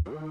القصيد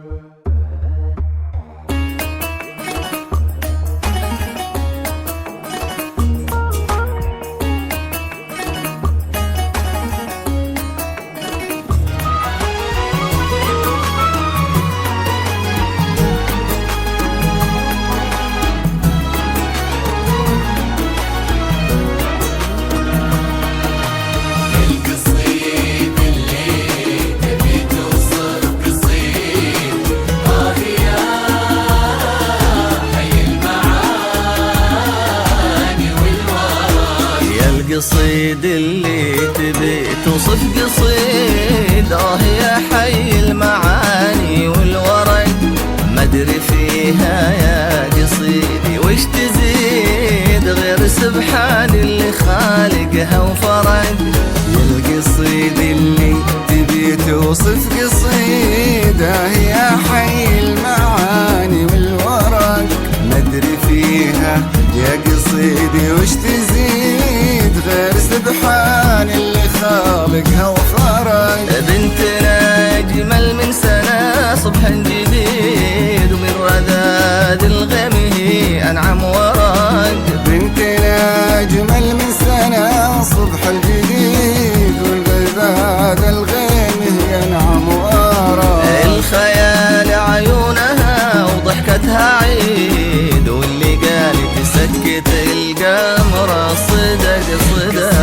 اللي تبي توصف قصيد يا حي المعاني والورد، ما ادري فيها يا قصيدي وش تزيد غير سبحان اللي خالقها وفرد. القصيد اللي تبي توصف قصيد يا حي المعاني والورد، ما ادري فيها يا قصيدي وش تزيد غير سبحان اللي خالقها وفرد. بنتنا أجمل من سنة صبح جديد، ومن رذاذ الغيم هي أنعم ورد. بنتنا أجمل من سنة صبح الجديد، والرذاذ الغيم هي أنعم ورد. الخيال عيونها وضحكتها عيد، واللي قالك سكت القمر صدق صدق.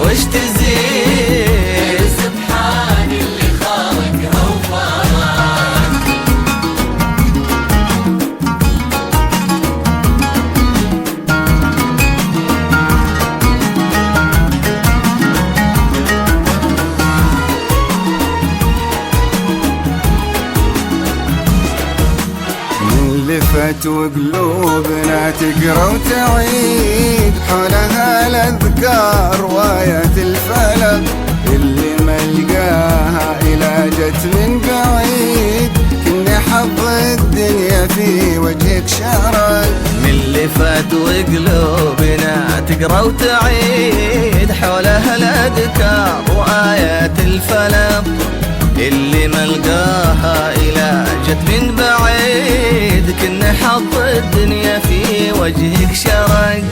وش تزيد سبحان اللي خالقها وفرق. من لفت وقلوبنا تقرا وتعيد، حولها الاذكار وايات الفلق، اللي ملقاها إلى جت من بعيد، كنا حظ الدنيا في وجهك شرق. من لفت وقلوبنا تقرا وتعيد، حولها الاذكار وايات الفلق، اللي ملقاها إلى جت من بعيد، كنا حظ الدنيا في وجهك شرق.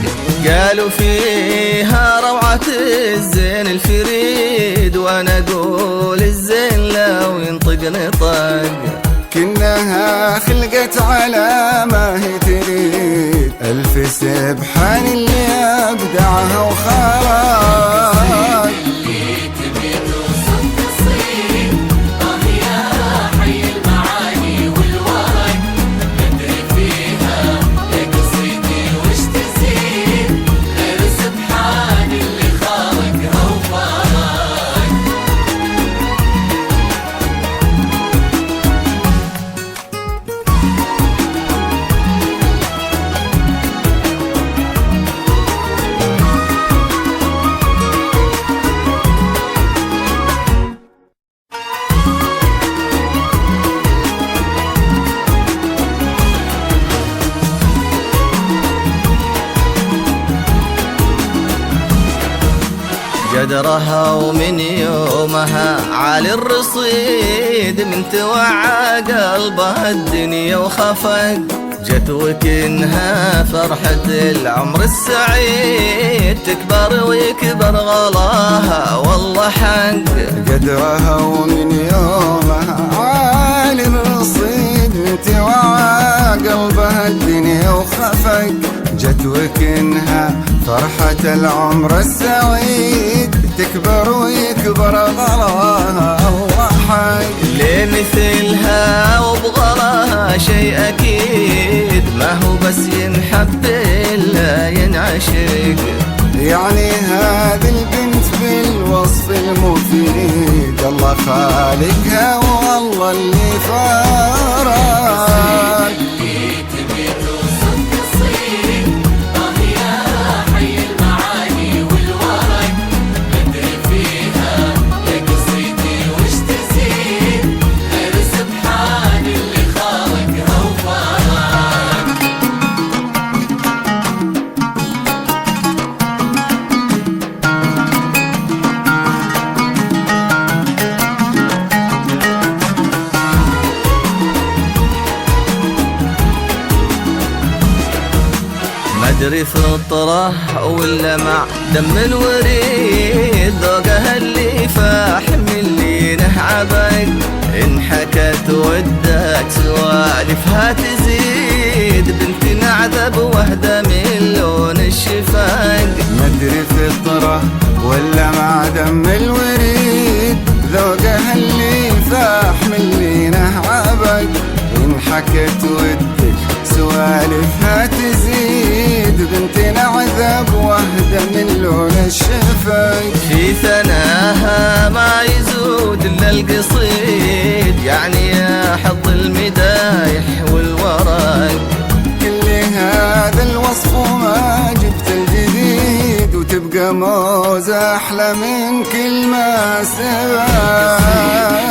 قالوا فيها روعة الزين الفريد، وانا اقول الزين لو ينطق نطق. كنها خلقت على ما هي تريد، ألف سبحان اللي أبدعها وخلق. قدرها ومن يومها عالي الرصيد، من توعى قلبها الدنيا وخفق. جت وكنها فرحة العمر السعيد، تكبر ويكبر غلاها والله حق. قدرها ومن يومها عالي الرصيد، من توعى قلبها الدنيا وخفق. جت وكنها فرحة العمر السعيد، تكبر ويكبر غلاها الله حق. لمثلها وبغلاها شيء أكيد، ما هو بس ينحب إلا ينعشق. يعني هذه البنت بالوصف المفيد، الله خالقها والله اللي فارق. ادري فطره ولا مع دم الوريد، ذوقها اللي فاح من لينه عبق، إن حكت ودك سوالفها تزيد، بنت نعذب وهدى من لون الشفاق. مدري فطرة ولا مع دم الوريد، ذوقها اللي فاح من لينه عبق، إن حكت ودك سوالفها تزيد، بنت نعذب وهدى من لون الشفاق. في ثناها ما يزود إلا القصيد، يعني يا حظ المدايح والورق، كل هذا الوصف وما جبت الجديد، وتبقى موزة أحلى من كل ما سبق.